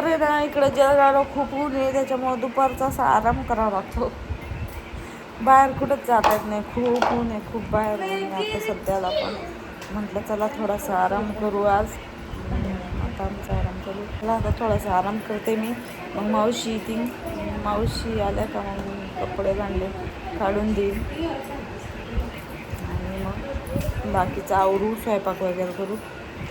अरे ना इकडे जळगावला खूप ऊन आहे, त्याच्यामुळे दुपारचा असा आराम करावा लागतो. बाहेर कुठंच जाता येत नाही, खूप ऊन आहे, खूप बाहेर ऊन आहे आता सध्याला. पण म्हटलं चला थोडासा आराम करू आज. आता आमचा आराम करू. चला आता थोडासा आराम करते मी. मग मावशी आल्या का मग कपडे भांडे काढून देईन आणि मग बाकीचं आवरू, स्वयंपाक वगैरे करू.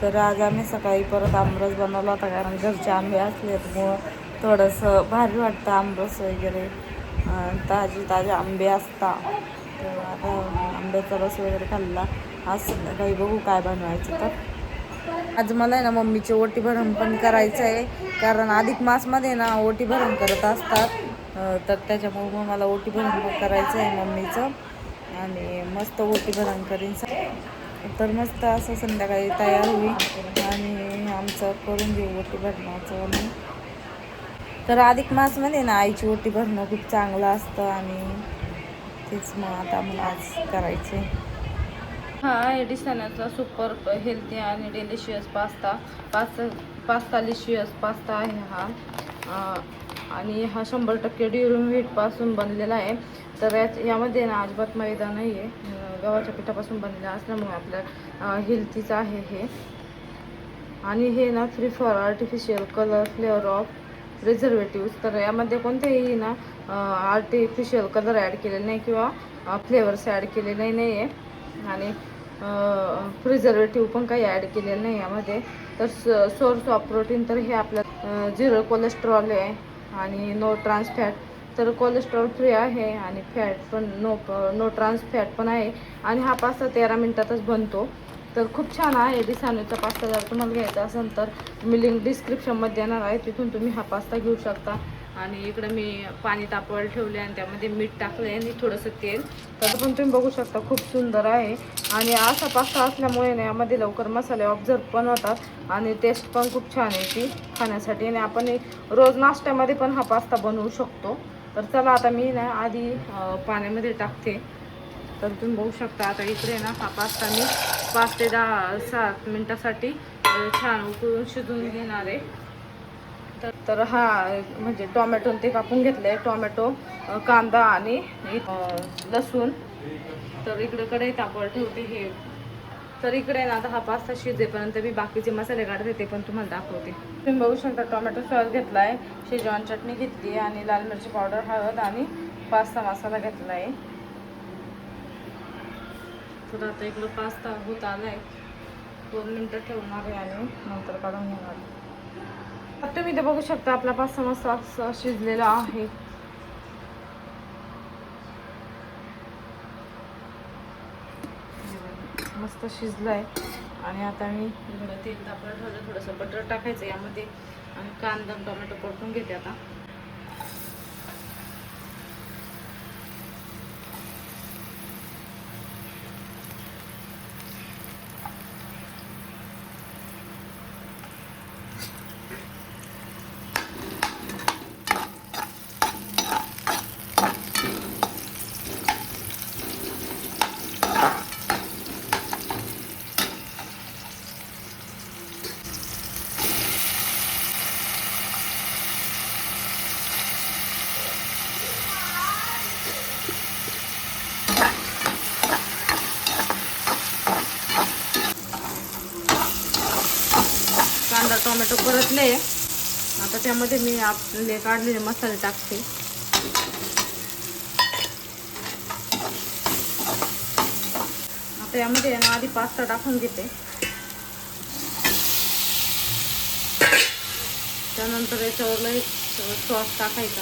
तर आज आम्ही सकाळी परत आमरस बनवला होता, कारण घरचे आंबे असल्यामुळं थोडंसं भारी वाटतं आमरस वगैरे. ताजे आंबे असतात, तर आता आंब्याचा रस वगैरे खाल्ला. आज संध्याकाळी बघू काय बनवायचं. तर आज मला आहे ना मम्मीचे ओटी भरण पण करायचं आहे, कारण अधिक मासमध्ये ना ओटी भरण करत असतात. तर त्याच्यामुळे मग मला ओटी भरण पण करायचं आहे मम्मीचं, आणि मस्त ओटी भरण करीन. तर मस्त असं संध्याकाळी तयार होईल आणि आमचं करून घेऊ ओटी भरण्याचं. आणि तर अधिक मासमध्ये ना आईची ओटी भरणं खूप चांगलं असतं, आणि तेच मग आता मला आज करायचं आहे. हा एडिसनाचा सुपर हेल्दी आणि डिलिशियस पास्तालिशियस पास्ता आहे हा. आणि हा 100% ड्युरम व्हीटपासून बनलेला आहे. तर यामध्ये ना अजिबात मैदा नाही आहे, गव्हाच्या पिठापासून बनलेला असल्यामुळे आपल्या हेल्थीचं आहे हे. आणि हे ना free for artificial colour, flavour of preservatives. तर यामध्ये कोणतेही ना आर्टिफिशियल कलर ॲड केलेले नाही किंवा फ्लेवर्स ॲड केलेले नाही आहे, आणि प्रिझर्वेटिव्ह पण काही ॲड केलेलं नाही यामध्ये. तर सोर्स ऑफ प्रोटीन तर हे आपल्या 0 कोलेस्ट्रॉल आहे आणि नो ट्रान्स फॅट. तर कोलेस्ट्रॉल फ्री आहे आणि फॅट पण नो ट्रान्स फॅट पण आहे. आणि हा पास्ता 13 मिनिटातच बनतो. तर खूप छान आहे डिसानोचा पास्ता. जर तुम्हाला घ्यायचा असेल तर मी लिंक डिस्क्रिप्शनमध्ये देणार आहे, तिथून तुम्ही हा पास्ता घेऊ शकता. आणि इकडं मी पाणी तापवायला ठेवले आणि त्यामध्ये मीठ टाकले आणि थोडंसं तेल. तर पण तुम्ही बघू शकता खूप सुंदर आहे. आणि असा पास्ता असल्यामुळे ना यामध्ये लवकर मसाले ऑब्झर्व पण होतात आणि टेस्ट पण खूप छान आहे ती खाण्यासाठी. आणि आपण रोज नाश्त्यामध्ये पण हा पास्ता बनवू शकतो. तर चला आता मी ना आधी पाण्यामध्ये टाकते. तर तुम्ही बघू शकता आता इकडे ना हा पास्ता मी 5 ते 7 मिनटासाठी छान उकळून शिजवून घेणार आहे. तर हा म्हणजे टोमॅटो ते कापून घेतले, टोमॅटो, कांदा आणि लसूण. तर इकडे कढई तापवर ठेवते हे. तर इकडे ना आता हा पास्ता शिजेपर्यंत मी बाकीचे मसाले काढते, ते पण तुम्हाला दाखवते. तुम्ही बघू शकता टोमॅटो सॉस घेतला आहे, शेजवान चटणी घेतली आणि लाल मिरची पावडर, हळद आणि पास्ता मसाला घेतला आहे. तर आता इकडं पास्ता होत आला आहे, 2 मिनटं ठेवणार आहे आणि नंतर काढून घेणार. आता तुम्ही ते बघू शकता आपला पास्ता मस्त शिजलेला आहे. मस्त शिजलाय. आणि आता मी इकडं तेल तापलं ठेवलं, थोडंसं बटर टाकायचं यामध्ये आणि कांदा टोमॅटो परतून घेते आता. कांदा टोमॅटो परतले, आता त्यामध्ये मी आपले काढलेले मसाले टाकते. आता यामध्ये ना आधी पास्ता टाकून घेते, त्यानंतर याच्यावर एक सॉस टाकायचा,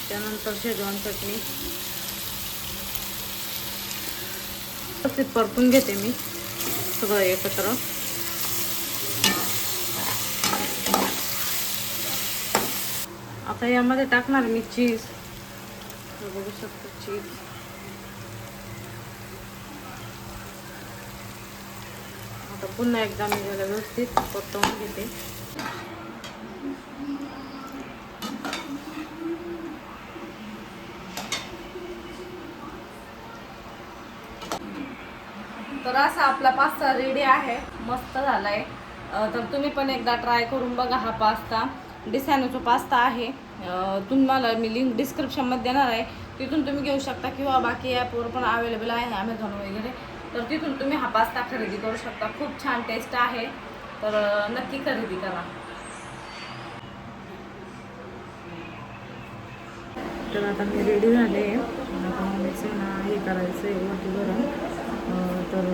त्यानंतर शेजवान चटणी व्यवस्थित परतून घेते मी सगळं एकत्र. आता यामध्ये टाकणार मी चीज. बघू शकतो चीज. आता पुन्हा एकदा मी याला व्यवस्थित परतवून घेते. तर असा आपला पास्ता रेडी आहे, मस्त झालाय. तर तुम्ही पण एकदा ट्राय करून बघा हा पास्ता. डिसॅनोचा पास्ता आहे. तुम्हाला मी लिंक डिस्क्रिप्शनमध्ये देणार आहे, तिथून तुम्ही घेऊ शकता किंवा बाकी ॲपवर पण अवेलेबल आहे ॲमेझॉन वगैरे. तर तिथून तुम्ही हा पास्ता खरेदी करू शकता. खूप छान टेस्ट आहे, तर नक्की खरेदी करा. तर आता मी रेडी झाले. आता मम्मीचं ना हे करायचं आहे वरती गरम. तर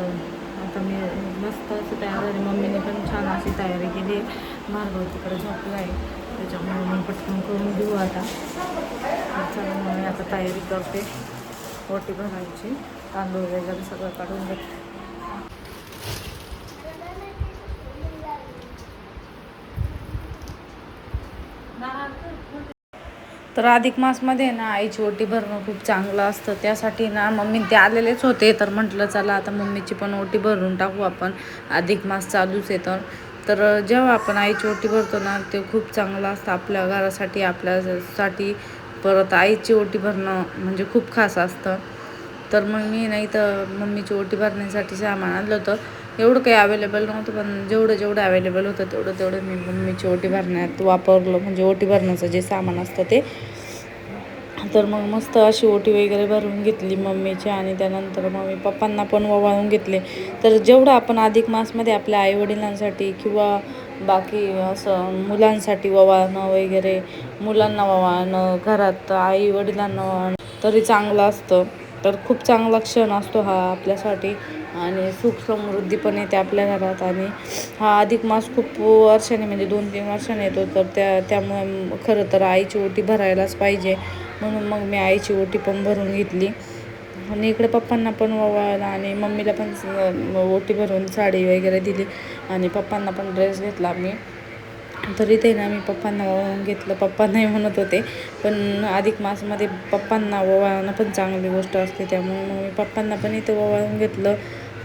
आता मी मस्त असं तयार झाली. मम्मीने पण छान अशी तयारी केली. भार्गव तिकडे झोपला आहे, त्याच्यामुळे मी पटकन करून घेऊ आता. चला मग मी आता तयारी करते वटी भरायची. तांदूळ वगैरे सगळं काढून घेते. तर अधिक मासमध्ये ना आईची ओटी भरणं खूप चांगलं असतं. त्यासाठी ना मम्मी ते आलेलेच होते, तर म्हटलं चला आता मम्मीची पण ओटी भरून टाकू आपण. अधिक मास चालूच आहे तर जेव्हा आपण आईची ओटी भरतो ना, ते खूप चांगलं असतं आपल्या घरासाठी, आपल्यासाठी. परत आईची ओटी भरणं म्हणजे खूप खास असतं. तर मग मी नाही तर मम्मीची ओटी भरण्यासाठी सामान आणलं होतं. एवढं काही अवेलेबल नव्हतं, पण जेवढं अवेलेबल होतं तेवढं मी मम्मीची ओटी भरण्यात वापरलं. म्हणजे ओटी भरण्याचं जे सामान असतं ते. तर मग मस्त अशी ओटी वगैरे भरून घेतली मम्मीची, आणि त्यानंतर मम्मी पप्पांना पण ओवाळून घेतले. तर जेवढं आपण अधिक मासमध्ये आपल्या आईवडिलांसाठी किंवा बाकी असं मुलांसाठी ओवाळणं वगैरे, मुलांना ओवाळणं, घरात आईवडिलांना ओवाळणं तरी चांगलं असतं. तर खूप चांगला क्षण असतो हा आपल्यासाठी, आणि सुख समृद्धी पण येते आपल्या घरात. आणि हा अधिक मास खूप वर्षाने म्हणजे 2-3 वर्षाने येतो. तर त्यामुळे खरं तर आईची ओटी भरायलाच पाहिजे. म्हणून मग मी आईची ओटी पण भरून घेतली, आणि इकडे पप्पांना पण ओवाळला, आणि मम्मीला पण ओटी भरून साडी वगैरे दिली, आणि पप्पांना पण ड्रेस घेतला मी. तरी ते ना मी पप्पांना ओवाळून घेतलं. पप्पा नाही म्हणत होते, पण अधिक मासमध्ये पप्पांना ओवाळणं पण चांगली गोष्ट असते. त्यामुळे मग मी पप्पांना पण इथं ओवाळून घेतलं,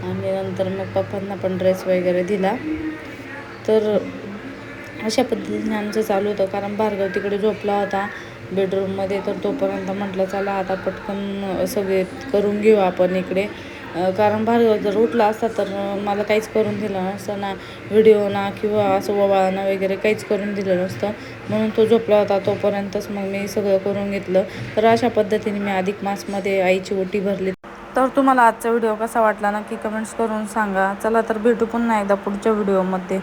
आणि नंतर मग पप्पांना पण ड्रेस वगैरे दिला. तर अशा पद्धतीने आमचं चालू होतं. कारण भार्गव तिकडे झोपला होता बेडरूममध्ये, तर तोपर्यंत म्हटलं चला आता पटकन सगळे करून घेऊ आपण इकडे. कारण भार्गव जर उठला असता तर मला काहीच करून दिलं नसतं ना, व्हिडिओ ना किंवा असं ओवाळणं वगैरे काहीच करून दिलं नसतं. म्हणून तो झोपला होता तोपर्यंतच मग मी सगळं करून घेतलं. तर अशा पद्धतीने मी अधिक मासमध्ये आईची ओटी भरली. तर तुम्हाला आजचा व्हिडिओ कसा वाटला नक्की कमेंट्स करून सांगा. चला तर भेटू पुन्हा एकदा पुढच्या व्हिडिओमध्ये.